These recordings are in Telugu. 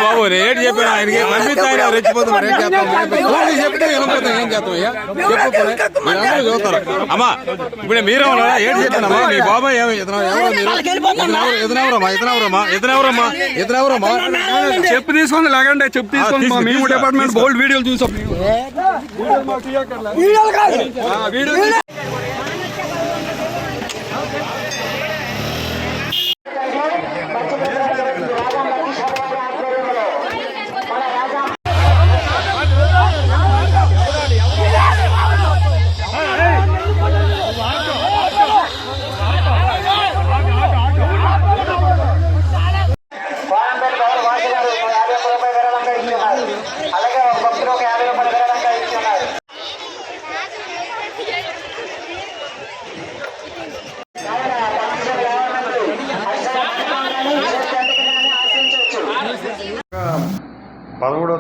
బాబు రేట్ చెప్పిన ఆయనకి పంపిస్తాయి రెచ్చిపోతున్నారు. ఏం చెప్తే ఏం చేస్తాం చూస్తారు. అమ్మా ఇప్పుడు మీరేమన్నా ఏడు చెప్పినమ్మా మీ బాబాయ్ ఎదురెవరమ్మా చెప్పు తీసుకొని లాగండి. చెప్పు తీసుకొని మేము డిపార్ట్మెంట్ బోల్డ్ వీడియోలు చూసాం.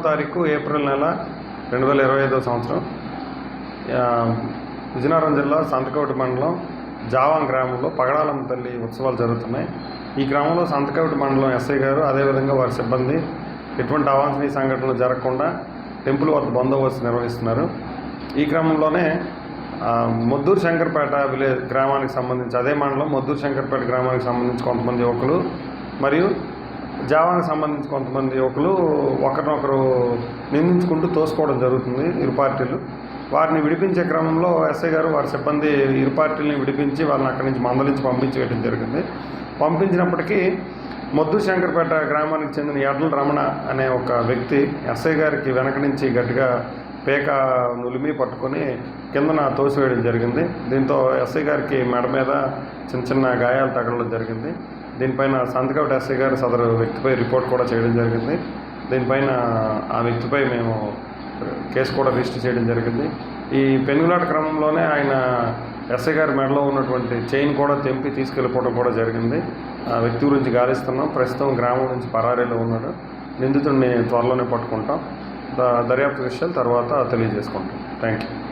తారీఖు ఏప్రిల్ నెల 2025 సంవత్సరం విజయనగరం జిల్లా సంతకవటి మండలం జావాం గ్రామంలో పగడాలమ్మ తల్లి ఉత్సవాలు జరుగుతున్నాయి. ఈ గ్రామంలో సంతకవటి మండలం ఎస్ఐ గారు అదేవిధంగా వారి సిబ్బంది ఎటువంటి అవాంఛనీయ సంఘటనలు జరగకుండా టెంపుల్ వద్ద బందోబస్తు నిర్వహిస్తున్నారు. ఈ క్రమంలోనే మొద్దూరు శంకర్పేట గ్రామానికి సంబంధించి అదే మండలం మొద్దూరు శంకర్పేట గ్రామానికి సంబంధించి కొంతమంది యువకులు మరియు జావానికి సంబంధించి కొంతమంది యువకులు ఒకరినొకరు నిందించుకుంటూ తోసుకోవడం జరుగుతుంది. ఇరు పార్టీలు వారిని విడిపించే క్రమంలో ఎస్ఐ గారు వారి సిబ్బంది ఇరు పార్టీలని విడిపించి వాళ్ళని అక్కడి నుంచి మందలించి పంపించేయడం జరిగింది. పంపించినప్పటికీ మొద్దూరు శంకర్పేట గ్రామానికి చెందిన ఎడ్ల రమణ అనే ఒక వ్యక్తి ఎస్ఐ గారికి వెనక నుంచి గట్టిగా పేక నులిమి పట్టుకొని కిందన తోసివేయడం జరిగింది. దీంతో ఎస్ఐ గారికి మెడ మీద చిన్న చిన్న గాయాలు తగలడం జరిగింది. దీనిపైన సంతకవటి ఎస్ఐ గారు సదరు వ్యక్తిపై రిపోర్ట్ కూడా చేయడం జరిగింది. దీనిపైన ఆ వ్యక్తిపై మేము కేసు కూడా రిజిస్టర్ చేయడం జరిగింది. ఈ పెనుగులాట క్రమంలోనే ఆయన ఎస్ఐ గారి మెడలో ఉన్నటువంటి చైన్ కూడా తెంపి తీసుకెళ్ళిపోవడం కూడా జరిగింది. ఆ వ్యక్తి గురించి గాలిస్తున్నాం. ప్రస్తుతం గ్రామం నుంచి పరారీలో ఉన్నాడు. నిందితుడిని త్వరలోనే పట్టుకుంటాం. దర్యాప్తు విషయాలు తర్వాత తెలియజేసుకుంటాం. Thank you.